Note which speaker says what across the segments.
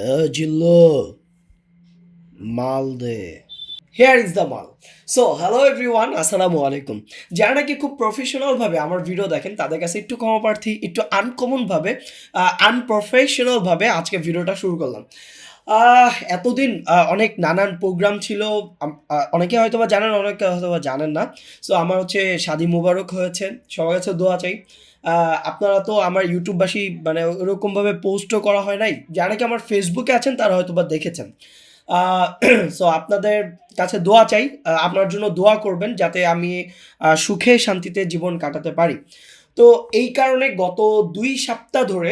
Speaker 1: Jillo, Malde. Here is the mal. So hello everyone, আসসালামু আলাইকুম। যারা নাকি খুব প্রফেশনালভাবে আমার ভিডিও দেখেন তাদের কাছে একটু ক্ষমাপ্রার্থী, একটু আনকমনভাবে আনপ্রফেশনালভাবে আজকে ভিডিওটা শুরু করলাম। এতদিন অনেক নানান প্রোগ্রাম ছিল। অনেকে হয়তো বা জানেন, অনেকে হয়তো বা জানেন না। সো আমার হচ্ছে শাদি মুবারক হয়েছে, সবার কাছে দোয়া চাই। আপনারা তো আমার ইউটিউববাসী, মানে ওরকমভাবে পোস্টও করা হয় নাই। যারা নাকি আমার ফেসবুকে আছেন তারা হয়তো বা দেখেছেন। সো আপনাদের কাছে দোয়া চাই, আপনার জন্য দোয়া করবেন যাতে আমি সুখে শান্তিতে জীবন কাটাতে পারি। তো এই কারণে গত ২ সপ্তাহ ধরে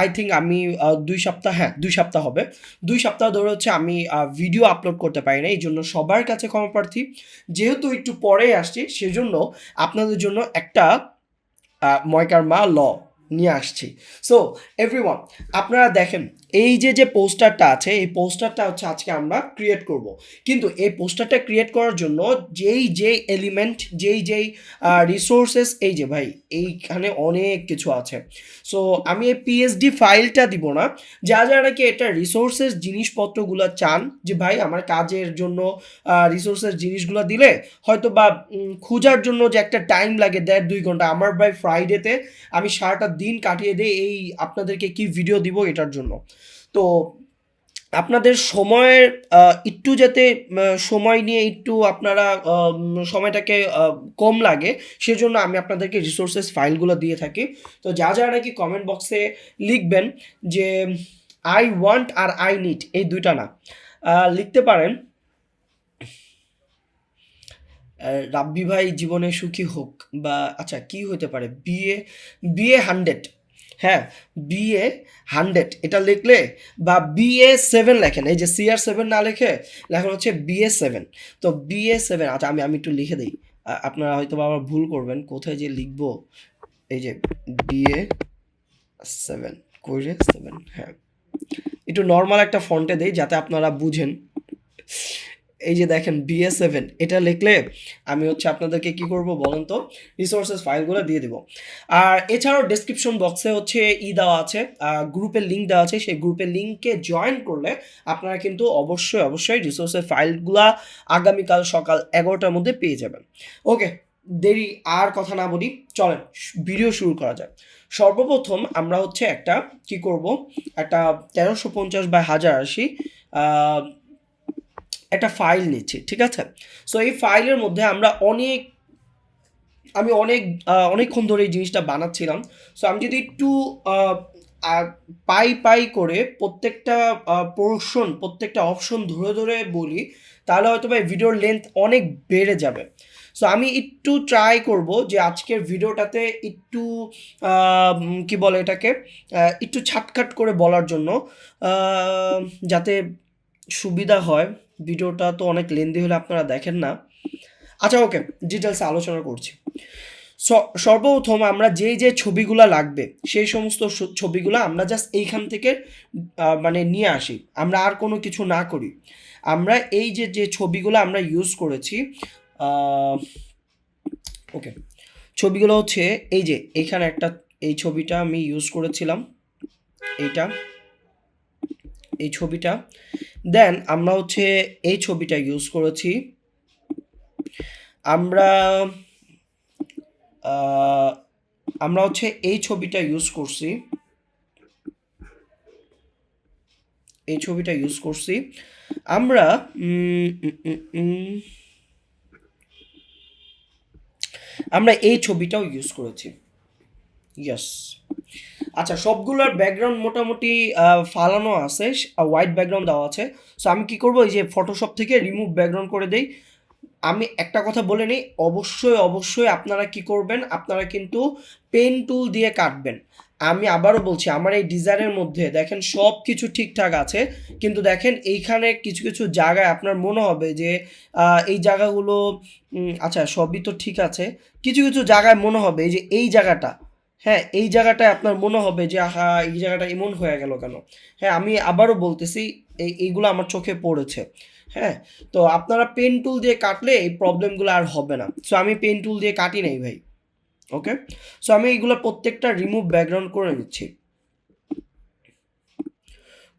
Speaker 1: আই থিংক আমি ২ সপ্তাহ, হ্যাঁ ২ সপ্তাহ হবে। ২ সপ্তাহ ধরে হচ্ছে আমি ভিডিও আপলোড করতে পারি না। এইজন্য সবার কাছে ক্ষমাপ্রার্থী। যেহেতু একটু পরে আসছি সেজন্য আপনাদের জন্য একটা ময়কার মা নিয়ে আসছি। সো এভরিওয়ান, আপনারা দেখেন এই যে পোস্টারটা আছে, এই পোস্টারটা হচ্ছে আজকে আমরা ক্রিয়েট করব। কিন্তু এই পোস্টারটা ক্রিয়েট করার জন্য যেই এলিমেন্ট, যেই রিসোর্সেস, এই যে ভাই এইখানে অনেক কিছু আছে। সো আমি এই পিএসডি ফাইলটা দিব না। যারা নাকি এটা রিসোর্সেস জিনিসপত্রগুলো চান যে ভাই আমার কাজের জন্য রিসোর্সেস জিনিসগুলো দিলে হয়তো বা খোঁজার জন্য যে একটা টাইম লাগে ১.৫-২ ঘন্টা, আমার ভাই ফ্রাইডেতে আমি সারাটা দিন কাটিয়ে দেই এই আপনাদেরকে কি ভিডিও দিব এটার জন্য। তো আপনাদের সময়ের একটু যাতে সময় নিয়ে একটু আপনারা সময়টাকে কম লাগে, সেজন্য আমি আপনাদেরকে রিসোর্সেস ফাইলগুলো দিয়ে থাকি। তো যারা নাকি কমেন্ট বক্সে লিখবেন যে আই ওয়ান্ট আর আই নিড, এই ২ টা না, লিখতে পারেন রাব্বি ভাই জীবনে সুখী হোক, বা আচ্ছা কি হতে পারে, বিএ বিএ 100, হ্যাঁ বিএ 100 এটা লিখলে, বা বিএ 7 লেখেন, এই যে CR7 না লিখে লেখেন হচ্ছে বিএ 7। তো বিএ 7, আচ্ছা আমি একটু লিখে দিই। আপনারা হয়তো বা আবার ভুল করবেন কোথায় যে লিখবো। এই যে বিএ 7, কইরে 7, হ্যাঁ একটু নর্মাল একটা ফন্টে দেই যাতে আপনারা বুঝেন। এই যে দেখেন বিএ 7 এটা লিখলে আমি হচ্ছে আপনাদেরকে কি করব বলেন তো, রিসোর্সেস ফাইলগুলো দিয়ে দিব। আর এছাড়াও ডেসক্রিপশন বক্সে হচ্ছে দেওয়া আছে, গ্রুপের লিঙ্ক দেওয়া আছে। সেই গ্রুপের লিঙ্কে জয়েন করলে আপনারা কিন্তু অবশ্যই রিসোর্সের ফাইলগুলা আগামীকাল সকাল 11টার মধ্যে পেয়ে যাবেন। ওকে, দেরি আর কথা না বলি, চলেন ভিডিও শুরু করা যাক। সর্বপ্রথম আমরা হচ্ছে একটা কি করব, একটা 1350/1080 একটা ফাইল নিচ্ছি, ঠিক আছে? সো এই ফাইলের মধ্যে আমি অনেকক্ষণ ধরে এই জিনিসটা বানাচ্ছিলাম। সো আমি যদি একটু আহ, পাই করে প্রত্যেকটা পোর্শন, প্রত্যেকটা অপশন ধরে বলি, তাহলে হয়তো বা ভিডিওর লেন্থ অনেক বেড়ে যাবে। সো আমি একটু ট্রাই করব যে আজকের ভিডিওটাতে একটু কি বলে এটাকে, একটু ছাটখাট করে বলার জন্য, আহ, যাতে সুবিধা হয়। ভিডিওটা তো অনেক লেন্দি হলে আপনারা দেখেন না। আচ্ছা ওকে, ডিটেলসে আলোচনা করছি। সর্বপ্রথম আমরা যে ছবিগুলা লাগবে সেই সমস্ত ছবিগুলা আমরা জাস্ট এইখান থেকে মানে নিয়ে আসি, আমরা আর কোনো কিছু না করি। আমরা এই যে ছবিগুলো আমরা ইউজ করেছি, ওকে, ছবিগুলো হচ্ছে এই যে এইখানে একটা, এই ছবিটা আমি ইউজ করেছিলাম, এইটা, এই ছবিটা। দেন আমরা হচ্ছে এই ছবিটা ইউজ করেছি। আমরা আহ, আমরা হচ্ছে এই ছবিটা ইউজ করছি, এই ছবিটা ইউজ করছি। আমরা আমরা এই ছবিটাও ইউজ করেছি। ইয়েস। আচ্ছা, সবগুলোর ব্যাকগ্রাউন্ড মোটামুটি ফালানো আছে, হোয়াইট ব্যাকগ্রাউন্ড দেওয়া আছে। সো আমি কি করব, এই যে ফটোশপ থেকে রিমুভ ব্যাকগ্রাউন্ড করে দেই। আমি একটা কথা বলে নিই, অবশ্যই আপনারা কি করবেন, আপনারা কিন্তু পেন টুল দিয়ে কাটবেন। আমি আবারও বলছি, আমার এই ডিজাইনের মধ্যে দেখেন সব কিছু ঠিকঠাক আছে, কিন্তু দেখেন এইখানে কিছু জায়গায় আপনার মনে হবে যে এই জায়গাগুলো, আচ্ছা সবই তো ঠিক আছে, কিছু জায়গায় মনে হবে এই যে এই জায়গাটা, হ্যাঁ এই জায়গাটায় আপনার মনে হবে যে হ্যাঁ এই জায়গাটা এমন হয়ে গেল কেন। হ্যাঁ আমি আবারও বলতেছি, এইগুলো আমার চোখে পড়েছে। হ্যাঁ, তো আপনারা পেন টুল দিয়ে কাটলে এই প্রবলেমগুলো আর হবে না। সো আমি পেন টুল দিয়ে কাটি নাই ভাই। ওকে, সো আমি এইগুলো প্রত্যেকটা রিমুভ ব্যাকগ্রাউন্ড করে নিচ্ছি।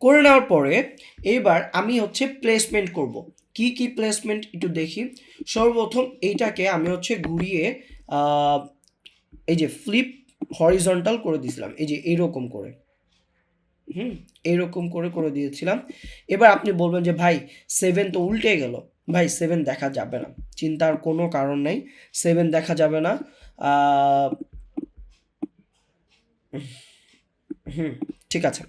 Speaker 1: করে নেওয়ার পরে এইবার আমি হচ্ছে প্লেসমেন্ট করব। কি কি প্লেসমেন্ট একটু দেখি। সর্বপ্রথম এইটাকে আমি হচ্ছে ঘুরিয়ে এই যে ফ্লিপ হরিজন্টাল করে দিয়েছিলাম, এই যে এইরকম করে, এইরকম করে করে দিয়েছিলাম। এবার আপনি বলবেন যে ভাই 7 তো উল্টে গেল। ভাই 7 দেখা যাবে না, চিন্তার কোনো কারণ নেই, 7 দেখা যাবে না। ঠিক আছে।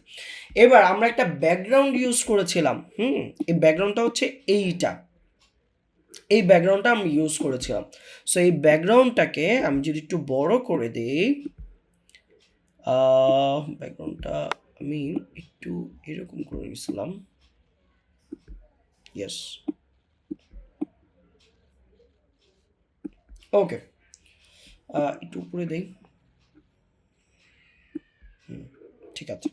Speaker 1: এবার আমরা একটা ব্যাকগ্রাউন্ড ইউজ করেছিলাম, এই ব্যাকগ্রাউন্ডটা হচ্ছে এইটা, এই ব্যাকগ্রাউন্ডটা আমি ইউজ করেছিলাম। সো এই ব্যাকগ্রাউন্ডটাকে আমি যদি একটু বড় করে দিই, ব্যাকগ্রাউন্ডটা আমি একটু এরকম করে নিয়েছিলাম। ইয়েস, ওকে, একটু উপরে দেই। ঠিক আছে।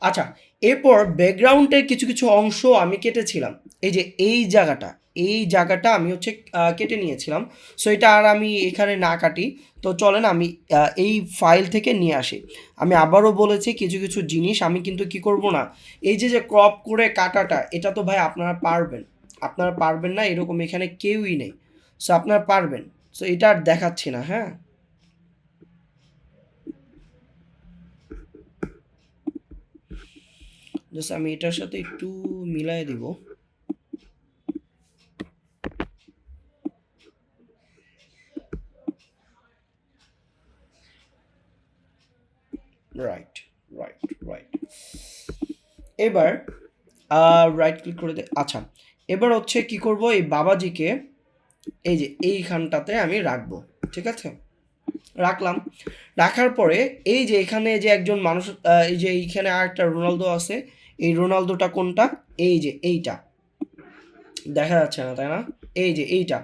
Speaker 1: আচ্ছা, এরপর ব্যাকগ্রাউন্ডের কিছু কিছু অংশ আমি কেটেছিলাম। এই যে এই জায়গাটা, এই জায়গাটা আমি হচ্ছে কেটে নিয়েছিলাম। সো এটা আর আমি এখানে না কাটি, তো চলেন আমি এই ফাইল থেকে নিয়ে আসি। আমি আবারও বলেছি কিছু কিছু জিনিস আমি কিন্তু কি করব না, এই যে যে ক্রপ করে কাটাটা, এটা তো ভাই আপনারা পারবেন, আপনারা পারবেন না এরকম এখানে কেউই নেই। সো আপনারা পারবেন। সো এটা আর দেখাচ্ছি না, হ্যাঁ। জাস্ট আমি এটার সাথে একটু মিলাই দিব। Right, right, right. এবার রাইট ক্লিক করে দে। আচ্ছা, এবার হচ্ছে কি করব, এই বাবাজিকে এই যে এইখানটাতে আমি রাখবো। ঠিক আছে, রাখলাম। রাখার পরে এই যে এখানে যে একজন মানুষ, এই যে এইখানে আর একটা রোনালদো আছে, এই রোনালদোটা কোনটা, এই যে এইটা দেখা যাচ্ছে না তাই না, এই যে এইটা।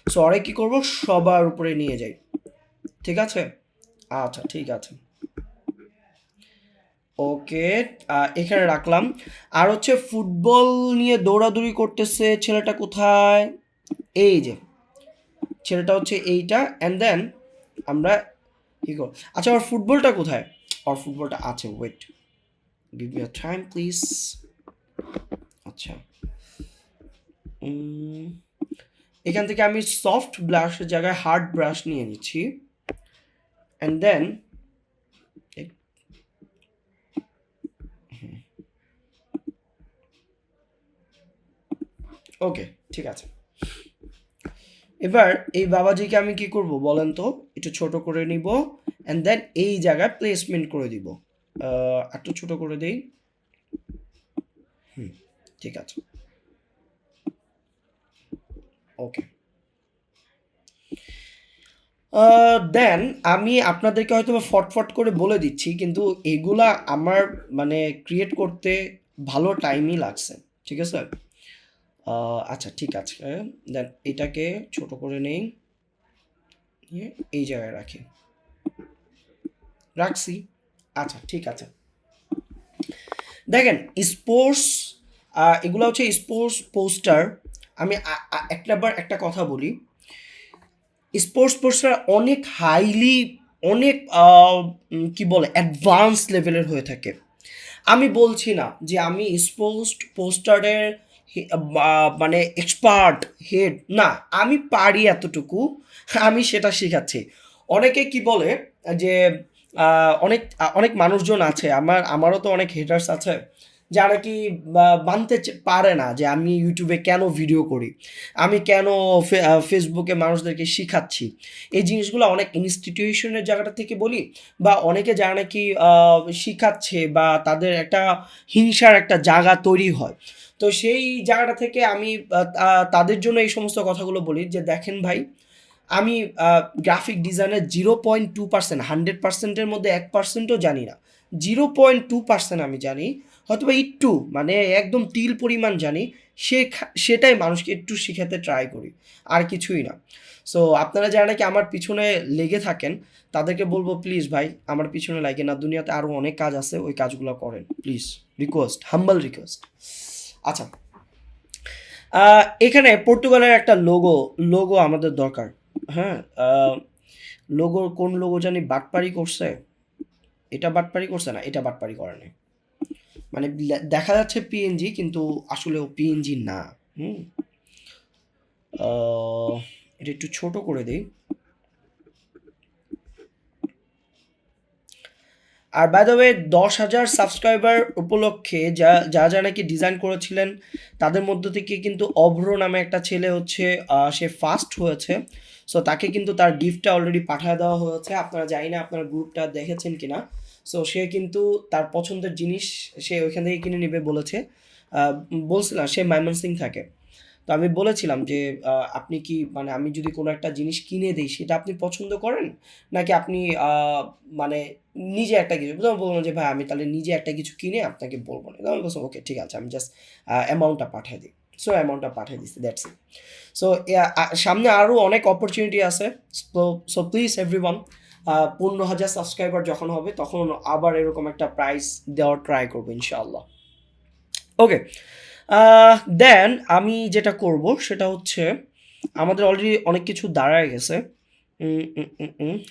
Speaker 1: সো আরে কি করব, সবার উপরে নিয়ে যাই। ঠিক আছে, আচ্ছা ঠিক আছে, ওকে, এখানে রাখলাম। আর হচ্ছে ফুটবল নিয়ে দৌড়াদৌড়ি করতেছে ছেলেটা কোথায়, এই যে ছেলেটা হচ্ছে এইটা। অ্যান্ড দেন আমরা কি করব, আচ্ছা আমার ফুটবলটা কোথায়, আর ফুটবলটা আছে, wait, give me a time please. আচ্ছা, এখান থেকে আমি সফট ব্রাশের জায়গায় হার্ড ব্রাশ নিয়ে নিচ্ছি। অ্যান্ড দেন ওকে, ঠিক আছে। এবার এই বাবাজিকে আমি কি করব বলেন তো, একটু ছোট করে নিব। অ্যান্ড দেন এই জায়গায় প্লেসমেন্ট করে দিব, একটু ছোট করে দেই। ঠিক আছে, ওকে। দেন আমি আপনাদেরকে হয়তো ফটফট করে বলে দিচ্ছি, কিন্তু এগুলা আমার মানে ক্রিয়েট করতে ভালো টাইমই লাগছে। ঠিক আছে, আচ্ছা ঠিক আছে। দেন এটাকে ছোট করে নেই, এই জায়গায় রাখি, রাখছি। আচ্ছা ঠিক আছে। দেখেন স্পোর্টস, এগুলো হচ্ছে স্পোর্টস পোস্টার। আমি একটাবার একটা কথা বলি, স্পোর্টস পোস্টার অনেক হাইলি, অনেক কি বলে অ্যাডভান্স লেভেলের হয়ে থাকে। আমি বলছি না যে আমি স্পোর্টস পোস্টারের মানে এক্সপার্ট হেড না, আমি পারি এতটুকু, আমি সেটা শেখাচ্ছি। অনেকে কি বলে যে অনেক অনেক মানুষজন আছে, আমারও তো অনেক হেটার্স আছে যারা কি মানতে পারে না যে আমি ইউটিউবে কেন ভিডিও করি, আমি কেন ফেসবুকে মানুষদেরকে শিখাচ্ছি। এই জিনিসগুলো অনেক ইনস্টিটিউশনের জায়গাটা থেকে বলি, বা অনেকে যারা নাকি শিখাচ্ছে বা তাদের একটা হিংসার একটা জায়গা তৈরি হয়, তো সেই জায়গাটা থেকে আমি তাদের জন্য এই সমস্ত কথাগুলো বলি যে দেখেন ভাই, আমি গ্রাফিক ডিজাইনের 0.2%, 100%-এর মধ্যে 1%ও জানি না, 0.2% আমি জানি, হয়তো বা একটু মানে একদম তিল পরিমাণ জানি। সেটাই মানুষকে একটু শিখাতে ট্রাই করি, আর কিছুই না। সো আপনারা যারা নাকি আমার পিছনে লেগে থাকেন তাদেরকে বলবো প্লিজ ভাই আমার পিছনে লাগে না, দুনিয়াতে আরও অনেক কাজ আছে, ওই কাজগুলো করেন প্লিজ, রিকোয়েস্ট, হাম্বল রিকোয়েস্ট। আচ্ছা, এখানে পর্তুগালের একটা লোগো, লোগো আমাদের দরকার। হ্যাঁ, লোগো কোন লোগো জানি বাটপারি করছে, এটা বাটপারি করছে না, এটা বাটপারি করে নাই। মানে দেখা যাচ্ছে পিএনজি কিন্তু আসলে ও পিএনজি না। হুম এটা একটু ছোট করে দেই। আর বাই দ্য ওয়ে 10,000 সাবস্ক্রাইবার উপলক্ষে যা নাকি ডিজাইন করেছিলেন তাদের মধ্য থেকে কিন্তু অভ্র নামে একটা ছেলে হচ্ছে সে ফার্স্ট হয়েছে। সো তাকে কিন্তু তার গিফটটা অলরেডি পাঠিয়ে দেওয়া হয়েছে। আপনারা জানি না আপনার গ্রুপটা দেখেছেন কিনা। সো সে কিন্তু তার পছন্দের জিনিস সে ওইখান থেকে কিনে নেবে বলেছে। বলছিলাম সে ময়মনসিং থাকে। তো আমি বলেছিলাম যে আপনি কি মানে আমি যদি কোনো একটা জিনিস কিনে দিই সেটা আপনি পছন্দ করেন নাকি আপনি মানে নিজে একটা কিছু তখন বললাম যে ভাই আমি তাহলে নিজে একটা কিছু কিনে আপনাকে বলবো না। তখন বলছি ওকে ঠিক আছে আমি জাস্ট অ্যামাউন্টটা পাঠিয়ে দিই। সো অ্যামাউন্টটা পাঠিয়ে দিচ্ছি দ্যাটস ইট। সো সামনে আরও অনেক অপরচুনিটি আছে। So so please everyone 15,000 subscriber যখন হবে তখন আবার এরকম একটা প্রাইস দেওয়ার ট্রাই করবো ইনশাআল্লাহ। ওকে, দেন আমি যেটা করব সেটা হচ্ছে আমাদের অলরেডি অনেক কিছু দাঁড়ায় গেছে।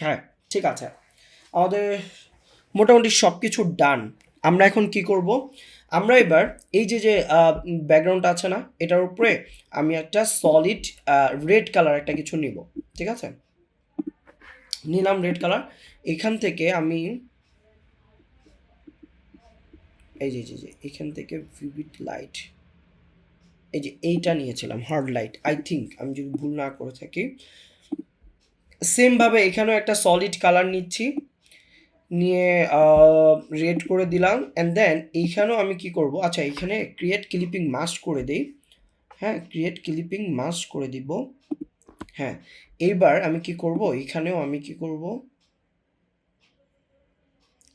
Speaker 1: হ্যাঁ ঠিক আছে, আমাদের মোটামুটি সব কিছু ডান। আমরা এখন কি করব, আমরা এবার এই যে ব্যাকগ্রাউন্ডটা আছে না এটার উপরে আমি একটা সলিড রেড কালার একটা কিছু নিব। ঠিক আছে, নিলাম রেড কালার। এখান থেকে আমি এই যে এখান থেকে ভিভিড লাইট এই যে এইটা নিয়েছিলাম হার্ড লাইট আই থিঙ্ক, আমি যদি ভুল না করে থাকি। সেমভাবে এখানেও একটা সলিড কালার নিচ্ছি, নিয়ে রেড করে দিলাম। অ্যান্ড দেন এইখানেও আমি কি করব, আচ্ছা এখানে ক্রিয়েট ক্লিপিং মাস্ক করে দিই। হ্যাঁ ক্রিয়েট ক্লিপিং মাস্ক করে দিব। হ্যাঁ এইবার আমি কি করব, এখানেও আমি কি করব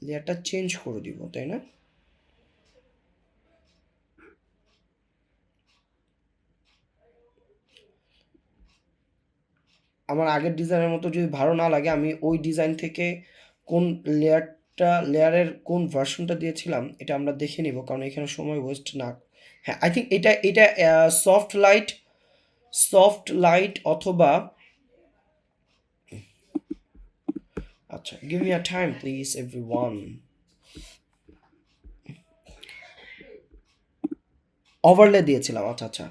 Speaker 1: লেয়ারটা চেঞ্জ করে দিব, তাই না? আমার আগের ডিজাইনের মতো যদি ভালো না লাগে আমি ওই ডিজাইন থেকে কোন লেয়ারের কোন ভার্সনটা দিয়েছিলাম এটা আমরা দেখে নিব, কারণ এখানে সময় ওয়েস্ট না। হ্যাঁ আই থিঙ্ক এটা সফট লাইট অথবা আচ্ছা give me a time please everyone. Overlay দিয়েছিলাম, আচ্ছা আচ্ছা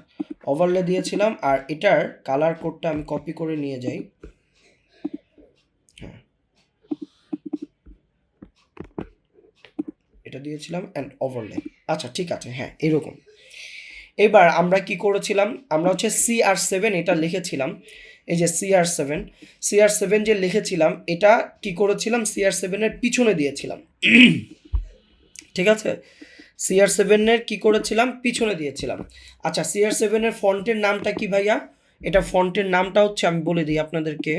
Speaker 1: ওভারলে দিয়েছিলাম। আর এটার কালার কোডটা আমি কপি করে নিয়ে যাই। হ্যাঁ এটা দিয়েছিলাম অ্যান্ড ওভারলে। আচ্ছা ঠিক আছে, হ্যাঁ এরকম। এবার আমরা কি করেছিলাম, আমরা হচ্ছে CR7 এটা লিখেছিলাম। এই যে CR7 যে লিখেছিলাম এটা কি করেছিলাম CR7-এর পিছনে দিয়েছিলাম। ঠিক আছে, CR7-এর কি করেছিলাম পিছনে দিয়েছিলাম। আচ্ছা CR7-এর ফন্টের নামটা কি ভাইয়া? এটা ফন্টের নামটা হচ্ছে আমি বলে দিই আপনাদেরকে,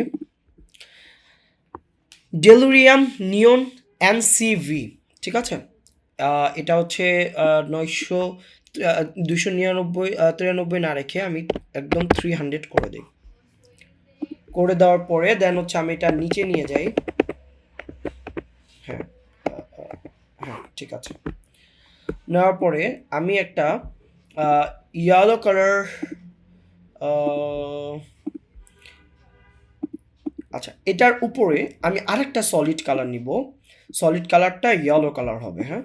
Speaker 1: ডেলুরিয়াম নিয়ন NCV। ঠিক আছে, এটা হচ্ছে 293 না রেখে আমি একদম 300 করে দিই। করে দেওয়ার পরে দেন হচ্ছে আমি এটা নিচে নিয়ে যাই। হ্যাঁ হ্যাঁ ঠিক আছে, নেওয়ার পরে আমি একটা ইয়েলো কালার, আচ্ছা এটার উপরে আমি আরেকটা সলিড কালার নিব। সলিড কালারটা ইয়েলো কালার হবে। হ্যাঁ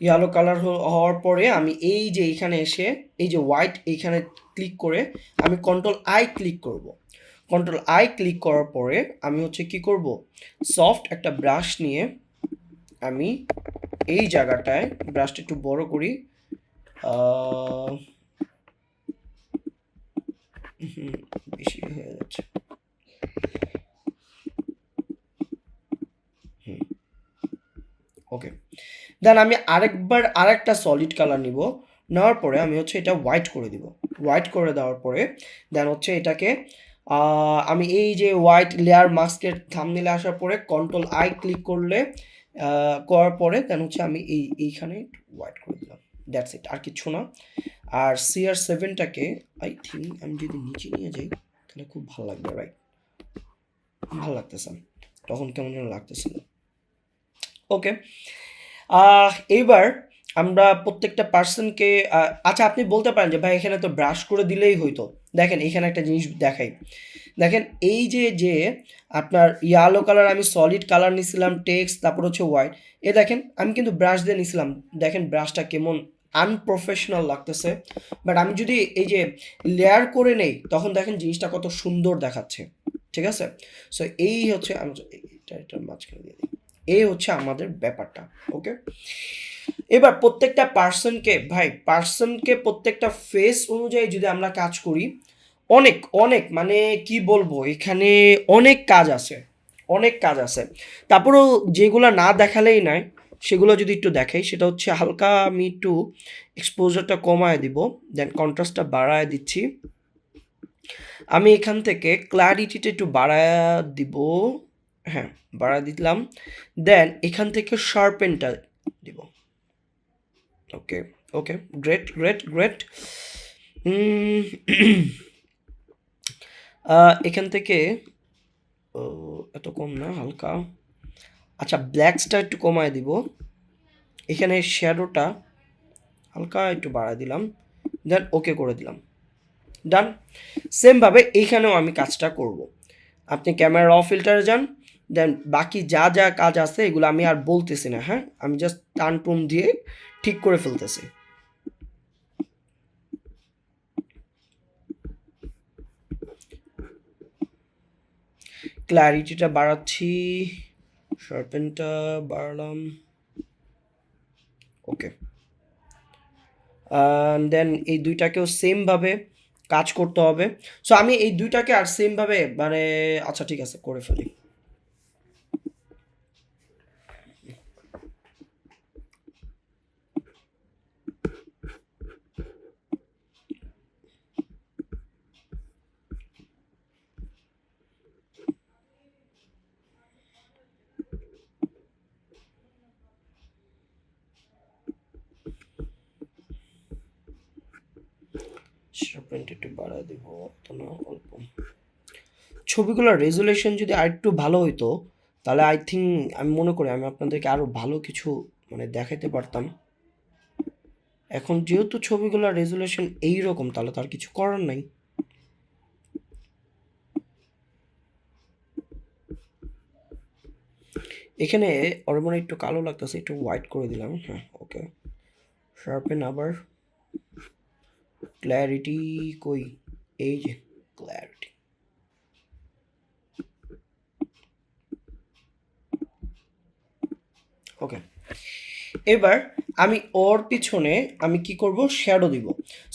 Speaker 1: ইয়েলো কালার হওয়ার পরে আমি এই যে এইখানে এসে এই যে হোয়াইট এইখানে ক্লিক করে আমি কন্ট্রোল-I ক্লিক করব। কন্ট্রোল-I ক্লিক করার পরে আমি হচ্ছে কি করব, সফট একটা ব্রাশ নিয়ে আমি এই জায়গাটায় ব্রাশটা একটু বড় করি, বেশি হয়ে যাচ্ছে। ওকে, দেন আমি আরেকটা সলিড কালার নিব। নেওয়ার পরে আমি হচ্ছে এটা হোয়াইট করে দিব। হোয়াইট করে দেওয়ার পরে দেন হচ্ছে এটাকে আমি এই যে হোয়াইট লেয়ার মাস্কের থাম্বনেইলে আসার পরে কন্ট্রোল-I ক্লিক করার পরে দেন হচ্ছে আমি এইখানে হোয়াইট করে দিলাম। দ্যাটস ইট, আর কিছু না। আর CR7টাকে আই থিঙ্ক আমি যদি নিচে নিয়ে যাই তাহলে খুব ভালো লাগবে, রাইট? ভালো লাগতেছে, তখন কেমন যেন লাগতেছিল। ওকে, এইবার আমরা প্রত্যেকটা পার্সনকে আচ্ছা আপনি বলতে পারেন যে ভাই এখানে তো ব্রাশ করে দিলেই হইতো। দেখেন এখানে একটা জিনিস দেখাই, দেখেন এই যে যে আপনার ইয়েলো কালার আমি সলিড কালার নিছিলাম টেক্সট, তারপর হচ্ছে হোয়াইট, এ দেখেন আমি কিন্তু ব্রাশ দিয়ে নিছিলাম, দেখেন ব্রাশটা কেমন আনপ্রফেশনাল লাগতেছে। বাট আমি যদি এই যে লেয়ার করে নেই তখন দেখেন জিনিসটা কত সুন্দর দেখাচ্ছে, ঠিক আছে। সো এই হচ্ছে আমি এটা মাঝখানে দিয়ে দিই, এই হচ্ছে আমাদের ব্যাপারটা, ওকে। এবার প্রত্যেকটা পার্সনকে প্রত্যেকটা ফেস অনুযায়ী যদি আমরা কাজ করি, অনেক অনেক মানে কি বলবো, এখানে অনেক কাজ আছে, অনেক কাজ আছে। তারপরেও যেগুলো না দেখালেই নয় সেগুলো যদি একটু দেখাই, সেটা হচ্ছে হালকা আমি একটু এক্সপোজারটা কমায় দিব, দেন কন্ট্রাস্টটা বাড়ায় দিচ্ছি। আমি এখান থেকে ক্ল্যারিটিটা একটু বাড়ায় দিব, হ্যাঁ বাড়ায় দিলাম। দেন এখান থেকে শার্পেনটা দিব, ওকে ওকে, গ্রেট গ্রেট গ্রেট। এখান থেকে এত কম না, হালকা, আচ্ছা ব্ল্যাকসটা একটু কমায় দিব, এখানে শ্যাডোটা হালকা একটু বাড়ায় দিলাম, দেন ওকে করে দিলাম, ডান। সেমভাবে এইখানেও আমি কাজটা করব। আপনি ক্যামেরা র ফিল্টারে যান, দেন বাকি যা যা কাজ আছে এগুলো আমি আর বলতেছি না, হ্যাঁ আমি জাস্ট টান টুন দিয়ে ঠিক করে ফেলতেছি। ক্ল্যারিটিটা বাড়াচ্ছি, শার্পেনটা বাড়ালাম, ওকে। দেন এই দুইটাকেও সেমভাবে কাজ করতে হবে। সো আমি এই দুইটাকে আর সেমভাবে মানে, আচ্ছা ঠিক আছে করে ফেলি। শার্পেনটা একটু বাড়ায় দিব, তো না অল্প। ছবিগুলোর রেজুলেশন যদি আর একটু ভালো হইতো তাহলে আই থিঙ্ক আমি মনে করি আমি আপনাদেরকে আরও ভালো কিছু মানে দেখাইতে পারতাম। এখন যেহেতু ছবিগুলোর রেজুলেশন এইরকম তাহলে তার কিছু করার নাই। এখানে ওর মনে একটু কালো লাগতেছে, একটু হোয়াইট করে দিলাম, হ্যাঁ ওকে। শার্পেন আবার, ক্ল্যারিটি কই, এই যে ক্ল্যারিটি, ওকে। এবার আমি ওর পিছনে আমি কি করব, শ্যাডো দিব।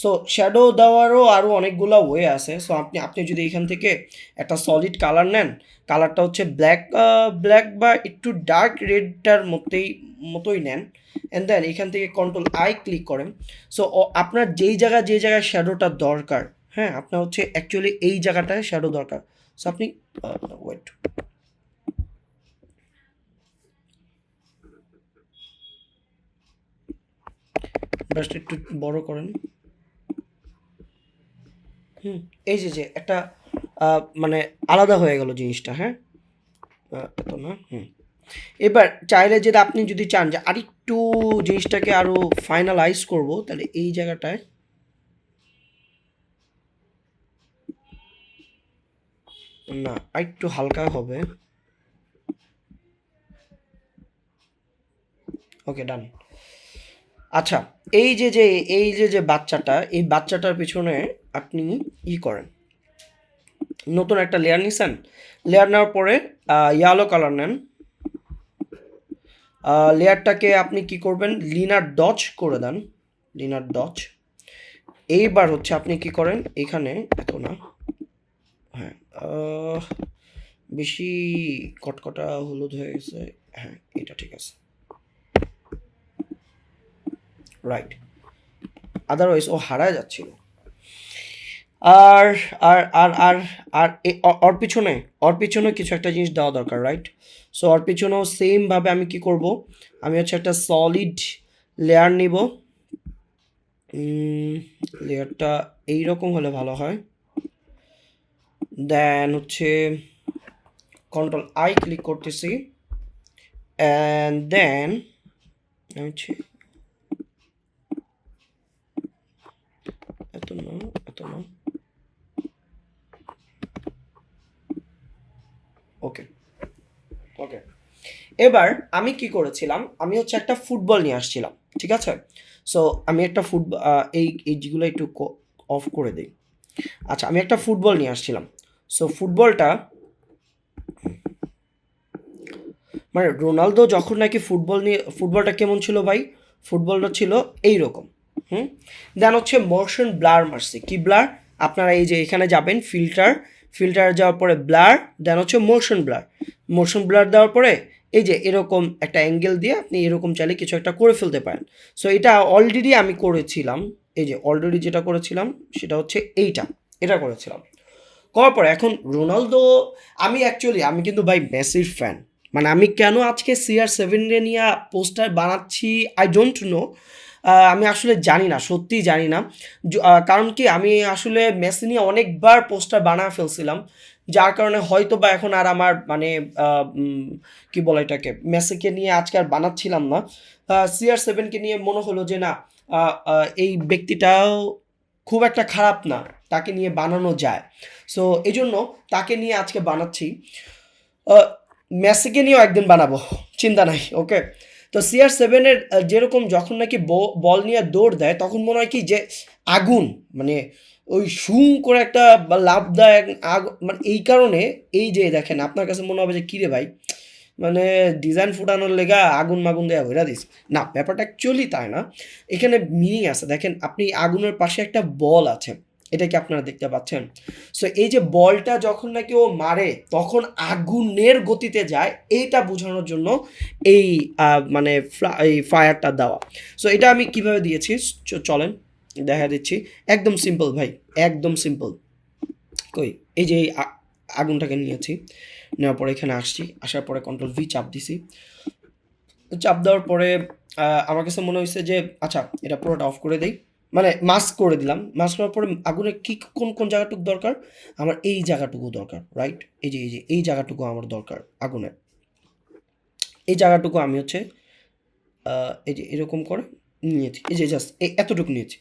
Speaker 1: সো শ্যাডো দেওয়ারও আরও অনেকগুলো ওয়ে আছে। সো আপনি আপনি যদি এখান থেকে একটা সলিড কালার নেন, কালারটা হচ্ছে ব্ল্যাক, ব্ল্যাক বা একটু ডার্ক রেডটার মতোই নেন, অ্যান্ড দেন এখান থেকে কন্ট্রোল আই ক্লিক করেন। সো আপনার যেই জায়গায় শ্যাডোটা দরকার, হ্যাঁ আপনার হচ্ছে অ্যাকচুয়ালি এই জায়গাটায় শ্যাডো দরকার। সো আপনি ওয়েট, ব্রাশটা একটু বড় করেন, হুম, এই যে একটা মানে আলাদা হয়ে গেল জিনিসটা, হ্যাঁ এত না, হুম। এবার চাইলে যেটা আপনি যদি চান যে আরেকটু জিনিসটাকে আরো ফাইনালাইজ করব, তাহলে এই জায়গাটায় না আরেকটু হালকা হবে, ওকে ডান। আচ্ছা, এই যে যে এই যে যে বাচ্চাটা, এই বাচ্চাটার পিছনে আপনি ই করেন, নতুন একটা লেয়ার নিছেন, লেয়ার নেওয়ার পরে ইয়েলো কালার নেন, লেয়ারটাকে আপনি কি করবেন, লিনার ডচ করে দেন, লিনার ডচ। এইবার হচ্ছে আপনি কি করেন, এখানে এত না, হ্যাঁ বেশি কটকটা হলুদ হয়ে গেছে, হ্যাঁ এটা ঠিক আছে, রাইট, আদারওয়াইজ ও হারায় যাচ্ছিল। আর আর আর আর আর ওর পিছনে কিছু একটা জিনিস দেওয়া দরকার, রাইট। সো ওর পিছনেও সেমভাবে আমি কি করব, আমি হচ্ছে একটা সলিড লেয়ার নিব, লেয়ারটা এইরকম হলে ভালো হয়। দেন হচ্ছে কন্ট্রোল আই ক্লিক করতেছি, অ্যান্ড দেন হচ্ছে এত না, এত না, এবার আমি কি করেছিলাম, আমি হচ্ছে একটা ফুটবল নিয়ে আসছিলাম, ঠিক আছে? সো আমি একটা ফুটবল, এই যেগুলো একটু অফ করে দিই। আচ্ছা, আমি একটা ফুটবল নিয়ে আসছিলাম। সো ফুটবলটা, মানে রোনালদো যখন নাকি ফুটবল নিয়ে, ফুটবলটা কেমন ছিল ভাই? ফুটবলটা ছিল এইরকম। হুম। দেন হচ্ছে মোশন ব্লার মারছে। কি ব্লার? আপনারা এই যে এখানে যাবেন ফিল্টার, ফিল্টার যাওয়ার পরে ব্লার, দেন হচ্ছে মোশন ব্লার। মোশন ব্লার দেওয়ার পরে এই যে এরকম একটা অ্যাঙ্গেল দিয়ে আপনি এরকম চাইলে কিছু একটা করে ফেলতে পারেন। সো এটা অলরেডি আমি করেছিলাম। এই যে অলরেডি যেটা করেছিলাম সেটা হচ্ছে এইটা, এটা করেছিলাম। করার পরে এখন রোনালদো, আমি কিন্তু ভাই মেসির ফ্যান। মানে আমি কেন আজকে CR7 রে নিয়ে পোস্টার বানাচ্ছি, আই ডোন্ট নো। আমি আসলে জানি না, সত্যিই জানি না। কারণ কি, আমি আসলে মেসি নিয়ে অনেকবার পোস্টার বানায় ফেলছিলাম, যার কারণে হয়তো বা এখন আর আমার মানে কি বলে এটাকে, মেসিকে নিয়ে আজকে আর বানাচ্ছিলাম না। CR7কে নিয়ে মনে হলো যে না, এই ব্যক্তিটাও খুব একটা খারাপ না, তাকে নিয়ে বানানো যায়। সো এই জন্য তাকে নিয়ে আজকে বানাচ্ছি। আহ, মেসিকে নিয়েও একদিন বানাবো, চিন্তা নাই, ওকে? তো CR7-এর যেরকম যখন নাকি বল নিয়ে দৌড় দেয় তখন মনে হয় কি যে আগুন, মানে ওই শুঁ করে একটা লাফ দেয় মানে এই কারণে, এই যে দেখেন আপনার কাছে মনে হবে যে কিরে ভাই, মানে ডিজাইন ফুটানোর লেগা আগুন মাগুন দেয়া হইরা দিস। না, ব্যাপারটা অ্যাকচুয়ালি তাই না। এখানে মিনিং আছে, দেখেন আপনি আগুনের পাশে একটা বল আছে, এটা কি আপনারা দেখতে পাচ্ছেন? সো এই যে বলটা যখন নাকি ও মারে তখন আগুনের গতিতে যায়, এইটা বোঝানোর জন্য এই মানে এই ফায়ারটা দেওয়া। সো এটা আমি কিভাবে দিয়েছি চলেন দেখা দিচ্ছি। একদম সিম্পল ভাই, একদম সিম্পল। কই, এই যে এই আগুনটাকে নিয়েছি, নেওয়ার পরে এখানে আসছি, আসার পরে Ctrl+V চাপ দিছি। চাপ দেওয়ার পরে আমার কাছে মনে হয়েছে যে আচ্ছা এটা পুরোটা অফ করে দেই, মানে মাস্ক করে দিলাম। মাস্ক করার পরে আগুনের কি কোন কোন জায়গাটুকু দরকার, আমার এই জায়গাটুকু দরকার, রাইট? এই যে এই জায়গাটুকু আমার দরকার আগুনের। এই জায়গাটুকু আমি হচ্ছে এই যে এরকম করে নিয়েছি, এই যে জাস্ট এতটুকু নিয়েছি।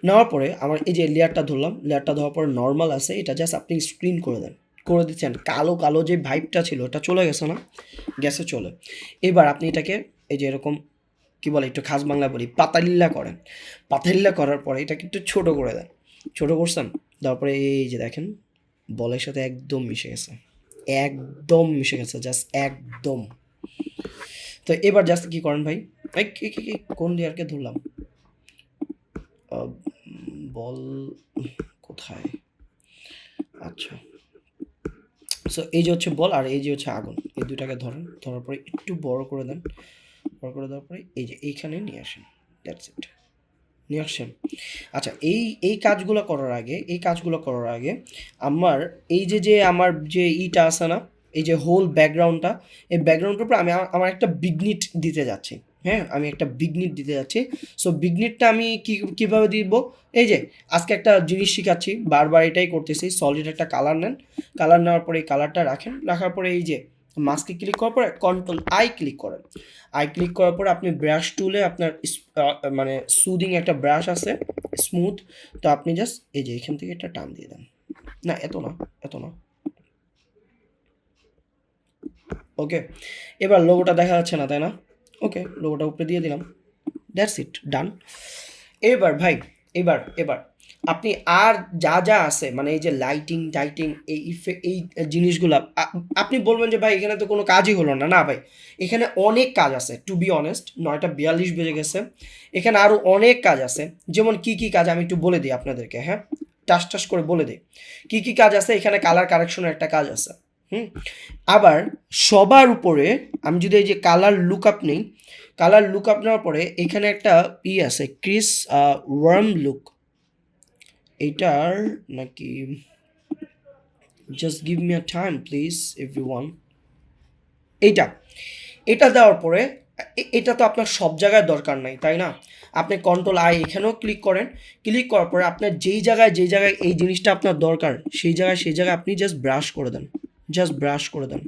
Speaker 1: নেওয়ার পরে আমার এই যে লেয়ারটা ধরলাম, লেয়ারটা ধরার পরে নর্মাল আছে, এটা জাস্ট আপনি স্ক্রিন করে দেন, করে দিচ্ছেন। কালো কালো যে ভাইবটা ছিল ওটা চলে গেছে না? গেছে, চলে। এবার আপনি এটাকে এই যে এরকম, কি বলে, একটু খাস বাংলা বলি, পাতালিল্লা করেন। পাতালিল্লা করার পরে এটাকে একটু ছোট করে দেন। ছোট করছেন, তারপরে এই যে দেখেন বলের সাথে একদম মিশে গেছে, একদম মিশে গেছে, জাস্ট একদম। তো এবার জাস্ট কি করেন ভাই, এই কোন লেয়ারকে ধরলাম, বল কোথায়, আচ্ছা। সো এই যে হচ্ছে বল আর এই যে হচ্ছে আগুন, এই দুটাকে ধরেন, ধরার পরে একটু বড় করে দেন, বড় করে দেওয়ার পরে এই যে এইখানে নিয়ে আসেন, দ্যাটস ইট, নিয়ে আসছেন। আচ্ছা, এই কাজগুলো করার আগে, আমার এই যে আমার যে ইটা আছে না, এই যে হোল ব্যাকগ্রাউন্ডটা, এই ব্যাকগ্রাউন্ডের উপর আমি আমার একটা বিগনিট দিতে যাচ্ছি। হ্যাঁ, আমি একটা বিগনিট দিতে যাচ্ছি। সো বিগনিটটা আমি কীভাবে দিব, এই যে আজকে একটা জিনিস শিখাচ্ছি, বারবার এটাই করতেছি। সলিড একটা কালার নেন, কালার নেওয়ার পরে এই কালারটা রাখেন, রাখার পরে এই যে মাস্কে ক্লিক করার পরে Ctrl+I ক্লিক করেন। আই ক্লিক করার পরে আপনি ব্রাশ টুলে আপনার মানে সুদিং একটা ব্রাশ আছে, স্মুথ। তো আপনি জাস্ট এই যে এখান থেকে একটা টান দিয়ে দেন, না এত না, এত না, ওকে। এবার লোগোটা দেখা যাচ্ছে না, তাই না? ওকে, লোগোটা উপরে দিয়ে দিলাম, দ্যাটস ইট, ডান। এবার ভাই, এবার আপনি আর যা যা আছে, মানে এই যে লাইটিং টাইটিং, এই জিনিসগুলো আপনি বলবেন যে ভাই এখানে তো কোনো কাজই হলো না। না ভাই, এখানে অনেক কাজ আছে, টু বি অনেস্ট। 9:42 বেজে গেছে, এখানে আরও অনেক কাজ আছে। যেমন কি কি কাজ আমি একটু বলে দিই আপনাদেরকে, হ্যাঁ, টাস টাস করে বলে দিই কি কি কাজ আছে। এখানে কালার কারেকশনের একটা কাজ আছে, হুম। আবার সবার উপরে আমি যদি এই যে কালার লুক আপ নেই, কালার লুক আপ নেওয়ার পরে এখানে একটা আছে, ক্রিস ওয়ার্ম লুক, এইটার নাকি, just give me a time please everyone. এইটা, এটা দেওয়ার পরে এটা তো আপনার সব জায়গায় দরকার নাই, তাই না? আপনি Ctrl+I এখানেও ক্লিক করেন, ক্লিক করার পরে আপনার যেই জায়গায় এই জিনিসটা আপনার দরকার, সেই জায়গায় আপনি জাস্ট ব্রাশ করে দেন, জাস্ট ব্রাশ করে দেন,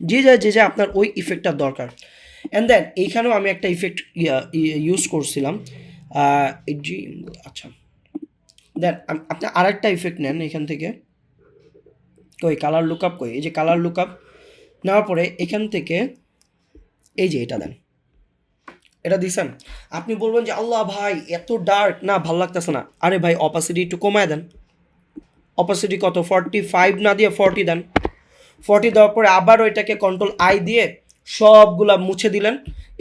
Speaker 1: যে আপনার ওই ইফেক্টটার দরকার। অ্যান্ড দেন এইখানেও আমি একটা ইফেক্ট ইউজ করছিলাম, জি, আচ্ছা। দেন আপনি আরেকটা ইফেক্ট নেন এখান থেকে, কই কালার লুকআপ, কই এই যে কালার লুকআপ, নেওয়ার পরে এখান থেকে এই যে এটা দেন, এটা দিছেন। আপনি বলবেন যে আল্লাহ ভাই এত ডার্ক না, ভালো লাগতেছে না। আরে ভাই অপাসিটি একটু কমায় দেন। অপাসিটি কত, 45 না দিয়ে 40 দেন। 40 দেওয়ার পরে আবার ওইটাকে কন্ট্রোল আই দিয়ে সবগুলা মুছে দিলেন।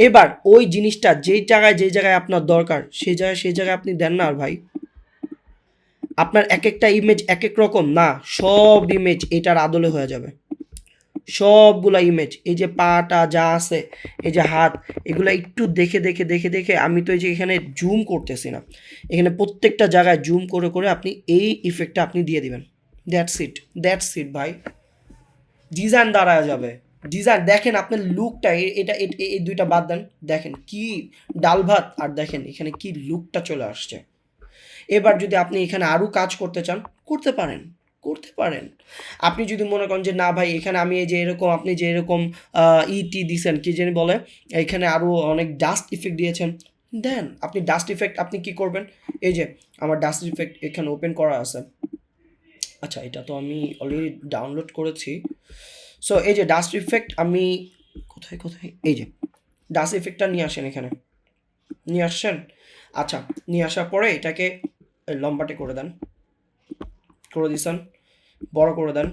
Speaker 1: এবার ওই জিনিসটা যেই জায়গায় আপনার দরকার সেই জায়গায় আপনি দেন না। আর ভাই আপনার এক একটা ইমেজ এক এক রকম না, সব ইমেজ এটার আদলে হয়ে যাবে। সবগুলা ইমেজ, এই যে পাটা যা আছে, এই যে হাত, এগুলা একটু দেখে দেখে দেখে দেখে, আমি তো এই যে এখানে জুম করতেছি না, এখানে প্রত্যেকটা জায়গায় জুম করে করে আপনি এই ইফেক্টটা আপনি দিয়ে দিবেন। দ্যাটস ইট ভাই, ডিজাইন দাঁড়ায় যাবে। ডিজাইন দেখেন আপনার লুকটা, এটা এই দুইটা বাদ দেন, দেখেন কি ডাল ভাত, আর দেখেন এখানে কি লুকটা চলে আসছে। এবার যদি আপনি এখানে আরও কাজ করতে চান, করতে পারেন, করতে পারেন। আপনি যদি মনে করেন যে না ভাই এখানে আমি এই যে এরকম, আপনি যে এরকম ইটি দিছেন কি জানি বলে, এখানে আরও অনেক ডাস্ট ইফেক্ট দিয়েছেন, দেন আপনি ডাস্ট ইফেক্ট আপনি কি করবেন, এই যে আমার ডাস্ট ইফেক্ট এখানে ওপেন করা আছে। আচ্ছা এটা তো আমি অলরেডি ডাউনলোড করেছি। সো এই যে ডাস্ট ইফেক্ট আমি কোথায় কোথায়, এই যে ডাস্ট ইফেক্টটা নিয়ে আসেন, এখানে নিয়ে আসছেন। আচ্ছা নিয়ে আসার পরে এটাকে লম্বাটে করে দেন, করে দিছেন, বড় করে দেন,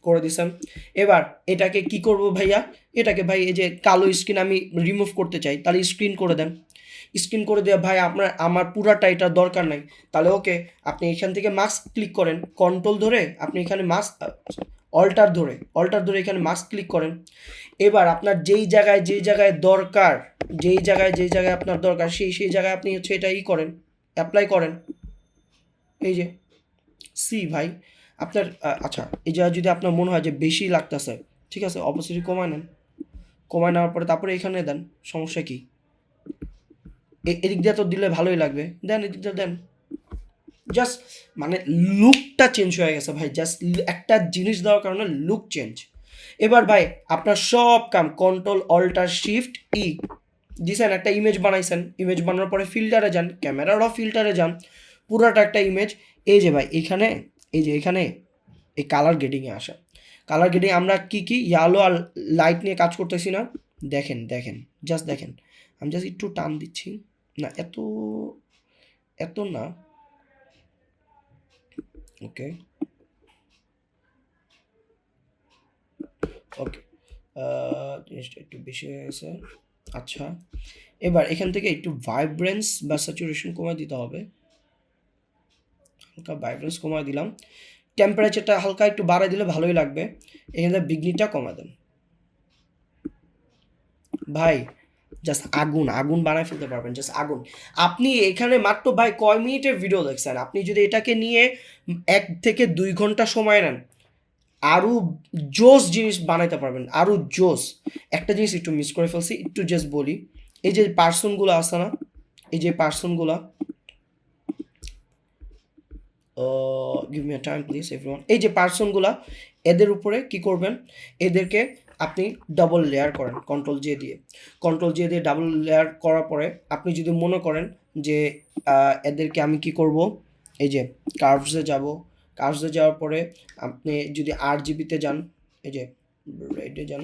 Speaker 1: করে দিছেন। এবার এটাকে কি করব ভাইয়া, এটাকে ভাই এই যে কালো স্ক্রিন আমি রিমুভ করতে চাই, তাহলে স্ক্রিন করে দেন। স্ক্রিন করে দেওয়া ভাই আমার পুরাটা এটা দরকার নাই, তাহলে ওকে আপনি এখান থেকে মাস্ক ক্লিক করেন, কন্ট্রোল ধরে আপনি এখানে মাস্ক অল্টার ধরে এখানে মাস্ক ক্লিক করেন। এবার আপনার যেই জায়গায় দরকার, যেই জায়গায় আপনার দরকার সেই জায়গায় আপনি হচ্ছে এটা করেন, অ্যাপ্লাই করেন। এই যে ভাই আপনার আচ্ছা এই জায়গায় যদি আপনার মনে হয় যে বেশি লাগতেছে, ঠিক আছে অপোজিট কমায় নেন, কমায় নেওয়ার পরে তারপরে এখানে দেন, সমস্যা কি, এদিক দিয়ে তো দিলে ভালোই লাগবে, দেন এদিক দিয়ে দেন। জাস্ট মানে লুকটা চেঞ্জ হয়ে গেছে ভাই, জাস্ট একটা জিনিস দেওয়ার কারণে লুক চেঞ্জ। এবার ভাই আপনার সব কাম কন্ট্রোল অল্টার শিফট দিছেন, একটা ইমেজ বানাইছেন, ইমেজ বানানোর পরে ফিল্টারে যান, ক্যামেরারও ফিল্টারে যান, পুরাটা একটা ইমেজ। এই যে ভাই এখানে, এই যে এখানে এই কালার গ্রেডিংয়ে আসা, কালার গ্রেডিং আমরা কি ইয়ালো আর লাইট নিয়ে কাজ করতেছি না, দেখেন দেখেন, জাস্ট দেখেন, আমি জাস্ট একটু টান দিচ্ছি, না এত এত না, ওকে ওকে, জিনিসটা একটু বেশি হয়ে গেছে। আচ্ছা এবার এখান থেকে একটু ভাইব্রেন্স বা স্যাচুরেশন কমায় দিতে হবে, হালকা ভাইব্রেন্স কমায় দিলাম, টেম্পারেচারটা হালকা একটু বাড়ায় দিলে ভালোই লাগবে। এখানে বিঘ্নিটা কমা দেন ভাই, জাস্ট আগুন আগুন বানায় ফেলতে পারবেন, জাস্ট আগুন। আপনি এখানে মাত্র ভাই কয় মিনিটের ভিডিও দেখছেন, আপনি যদি এটাকে নিয়ে 1 থেকে 2 ঘন্টা সময় নেন, আরও জোস জিনিস বানাইতে পারবেন, আরও জোস। একটা জিনিস একটু মিস করে ফেলছি, একটু জাস্ট বলি, এই যে পার্সনগুলো আছে না, এই যে পার্সনগুলো, give me a time please everyone, এই যে পার্সনগুলা, এদের উপরে কি করবেন, এদেরকে আপনি ডাবল লেয়ার করেন কন্ট্রোল জে দিয়ে ডাবল লেয়ার করার পরে আপনি যদি মনে করেন যে এদেরকে আমি কি করব, এই যে কার্ভসে যাওয়ার পরে আপনি যদি RGBতে যান, এই যে রেডে যান,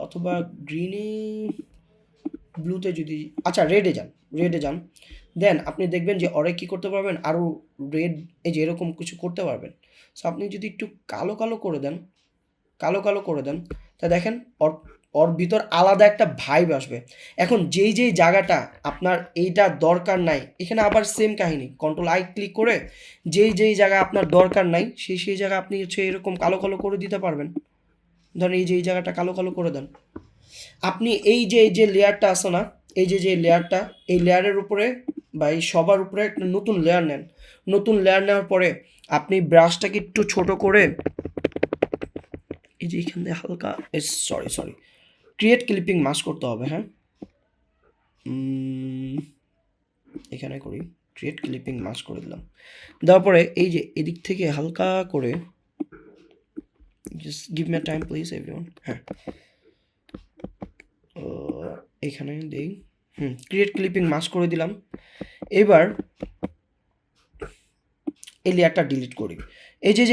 Speaker 1: অথবা গ্রিনে ব্লুতে যদি, আচ্ছা রেডে যান, দেন আপনি দেখবেন যে ওরে কী করতে পারবেন, আরও রেড, এই যে এরকম কিছু করতে পারবেন। সো আপনি যদি একটু কালো করে দেন তা দেখেন ওর ভিতর আলাদা একটা ভাইব আসবে। এখন যেই জায়গাটা আপনার এইটা দরকার নাই, এখানে আবার সেম কাহিনী, কন্ট্রোল আই ক্লিক করে যেই জায়গা আপনার দরকার নাই সেই জায়গা আপনি হচ্ছে এরকম কালো করে দিতে পারবেন। ধরেন এই জায়গাটা কালো করে দেন। আপনি এই যে লেয়ারটা আছে না, যে লেয়ারটা, এই লেয়ারের উপরে বা এই সবার উপরে একটা নতুন লেয়ার নেন। নতুন লেয়ার নেওয়ার পরে আপনি ব্রাশটাকে একটু ছোট করে, এই যে এখান থেকে হালকা, সরি ক্রিয়েট ক্লিপিং মাস্ক করতে হবে, হ্যাঁ এখানে করি, ক্রিয়েট ক্লিপিং মাস্ক করে দিলাম। দেওয়ার পরে এই যে এদিক থেকে হালকা করে, just give me a time please everyone, হ্যাঁ এখানে দেই, ক্রিয়েট ক্লিপিং মাস্ক করে দিলাম। এবার এই লেয়ারটা ডিলিট করি। এই যে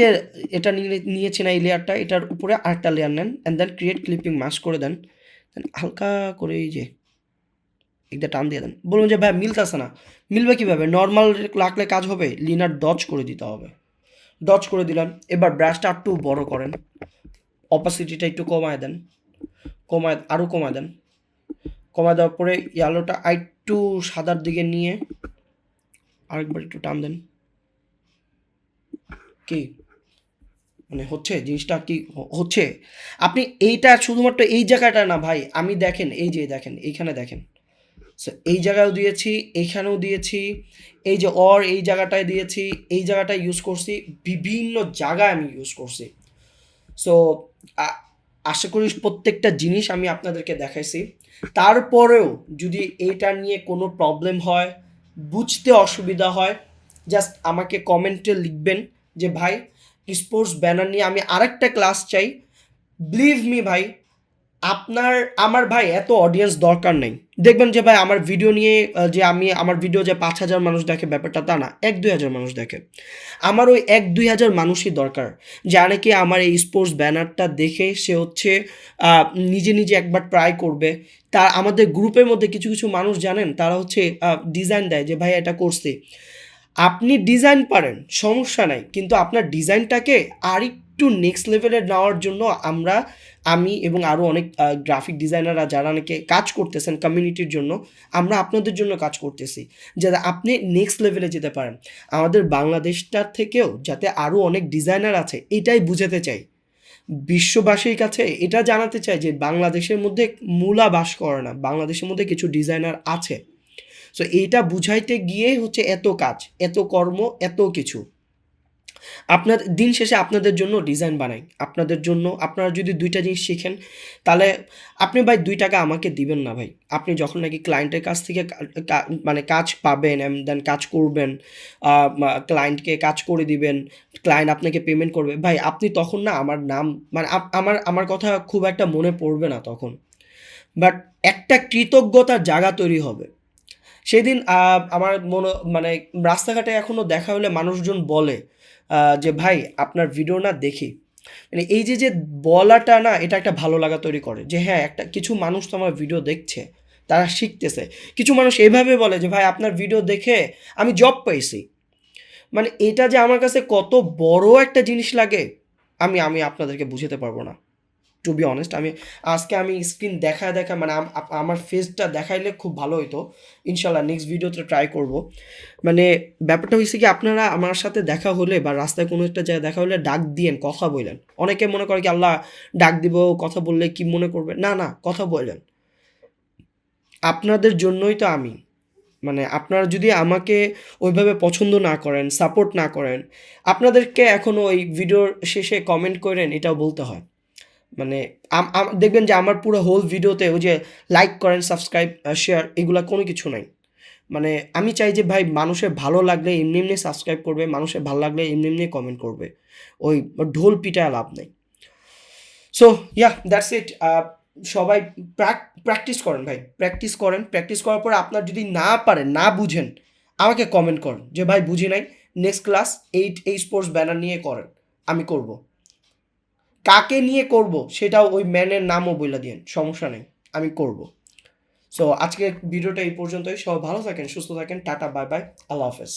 Speaker 1: এটা নিয়েছি না এই লেয়ারটা, এটার উপরে আরেকটা লেয়ার নেন and then create clipping mask করে দেন। দেন হালকা করে এই যে একটা টান দিয়ে দেন। বলুন যে ভাই মিলতেছে না, মিলবে কীভাবে? নর্মাল রাখলে কাজ হবে? লিনার ডজ করে দিতে হবে। ডজ করে দিলাম। এবার ব্রাশটা একটু বড় করেন, অপাসিটিটা একটু কমায় দেন, আরও কমায় দেন। কমায় দেওয়ার পরে ইয়ালোটা আরেকটু সাদার দিকে নিয়ে আরেকবার একটু টান দেন। কি মানে হচ্ছে জিনিসটা কি হচ্ছে? আপনি এইটা শুধুমাত্র এই জায়গাটা না ভাই, আমি দেখেন এই যে দেখেন এইখানে দেখেন, সো এই জায়গায়ও দিয়েছি, এইখানেও দিয়েছি, এই যে এই জায়গাটায় দিয়েছি, এই জায়গাটায় ইউজ করছি, বিভিন্ন জায়গায় আমি ইউজ করছি। সো আশা করি প্রত্যেকটা জিনিস আমি আপনাদেরকে দেখাইছি। তারপরেও যদি এইটা নিয়ে কোনো প্রবলেম হয়, বুঝতে অসুবিধা হয়, জাস্ট আমাকে কমেন্টে লিখবেন যে ভাই স্পোর্টস ব্যানার নিয়ে আমি আরেকটা ক্লাস চাই। বিলিভ মি ভাই, আমার ভাই এত অডিয়েন্স দরকার নেই। দেখবেন যে ভাই আমার ভিডিও নিয়ে যে আমার ভিডিও যে 5,000 মানুষ দেখে, ব্যাপারটা তা না, 1-2 হাজার মানুষ দেখে। আমার ওই 1-2 হাজার মানুষই দরকার, যারা কি আমার এই স্পোর্টস ব্যানারটা দেখে সে হচ্ছে নিজে নিজে একবার ট্রাই করবে। আমাদের গ্রুপের মধ্যে কিছু কিছু মানুষ জানেন, তারা হচ্ছে ডিজাইন দেয় যে ভাই এটা করছি। আপনি ডিজাইন পারেন, সমস্যা নাই, কিন্তু আপনার ডিজাইনটাকে আরেকটু নেক্সট লেভেলে নেওয়ার জন্য আমি এবং আরও অনেক গ্রাফিক ডিজাইনাররা যারা অনেকে কাজ করতেছেন কমিউনিটির জন্য, আমরা আপনাদের জন্য কাজ করতেছি যাতে আপনি নেক্সট লেভেলে যেতে পারেন। আমাদের বাংলাদেশটার থেকেও যাতে আরও অনেক ডিজাইনার আছে, এটাই বুঝাতে চাই। বিশ্ববাসীর কাছে এটা জানাতে চাই যে বাংলাদেশের মধ্যে মূলা বাস করে না, বাংলাদেশের মধ্যে কিছু ডিজাইনার আছে। সো এইটা বুঝাইতে গিয়ে হচ্ছে এত কাজ, এত কর্ম, এত কিছু। দিন শেষে আপনাদের জন্য ডিজাইন বানাই, আপনাদের জন্য। আপনারা যদি 2টা জিনিস শিখেন, তাহলে আপনি ভাই 2 টাকা আমাকে দিবেন না ভাই। আপনি যখন নাকি ক্লায়েন্টের কাছ থেকে মানে কাজ পাবেন অ্যান্ড দেন কাজ করবেন, ক্লায়েন্টকে কাজ করে দিবেন, ক্লায়েন্ট আপনাকে পেমেন্ট করবে, ভাই আপনি তখন না আমার নাম মানে আমার কথা খুব একটা মনে পড়বে না তখন। বাট একটা কৃতজ্ঞতার জায়গা তৈরি হবে। সেদিন আমার মানে রাস্তাঘাটে এখনও দেখা হলে মানুষজন বলে যে ভাই আপনার ভিডিও না দেখি, মানে এই যে বলাটা না, এটা একটা ভালো লাগা তৈরি করে যে হ্যাঁ, কিছু মানুষ তো আমার ভিডিও দেখছে, তারা শিখতেছে। কিছু মানুষ এভাবে বলে যে ভাই আপনার ভিডিও দেখে আমি জব পাইছি। মানে এটা যে আমার কাছে কত বড় একটা জিনিস লাগে, আমি আপনাদেরকে বুঝাতে পারবো না। টু বি অনেস্ট, আজকে স্ক্রিন দেখা মানে আমার ফেসটা দেখাইলে খুব ভালো হইতো। ইনশাল্লাহ নেক্সট ভিডিওতে ট্রাই করব। মানে ব্যাপারটা হয়েছে কি, আপনারা আমার সাথে দেখা হলে বা রাস্তায় কোনো একটা জায়গায় দেখা হলে ডাক দিয়েন, কথা বললেন। অনেকে মনে করে কি আল্লাহ ডাক দিব, কথা বললে কি মনে করবে, না না, কথা বললেন। আপনাদের জন্যই তো মানে আপনারা যদি আমাকে ওইভাবে পছন্দ না করেন, সাপোর্ট না করেন, আপনাদেরকে এখনও ওই ভিডিওর শেষে কমেন্ট করেন এটাও বলতে হয়। মানে দেখবেন যে আমার পুরো হোল ভিডিওতে ওই যে লাইক করেন, সাবস্ক্রাইব, শেয়ার, এগুলা কোনো কিছু নাই। মানে আমি চাই যে ভাই মানুষের ভালো লাগলে এমনি এমনি সাবস্ক্রাইব করবে, মানুষের ভালো লাগলে এমনি এমনি কমেন্ট করবে, ওই ঢোল পিটায় লাভ নেই। So that's it. সবাই প্র্যাকটিস করেন ভাই, প্র্যাকটিস করেন। প্র্যাকটিস করার পরে আপনার যদি না পারেন, না বুঝেন, আমাকে কমেন্ট করেন যে ভাই বুঝি নাই, নেক্সট ক্লাস এই স্পোর্টস ব্যানার নিয়ে করেন, আমি করব। কাকে নিয়ে করব সেটাও ওই ম্যানের নামও বলে দিন, সমস্যা নেই, আমি করব। সো আজকের ভিডিওটা এই পর্যন্তই। সবাই ভালো থাকেন, সুস্থ থাকেন, টাটা, বাই বাই, আল্লাহ হাফেজ।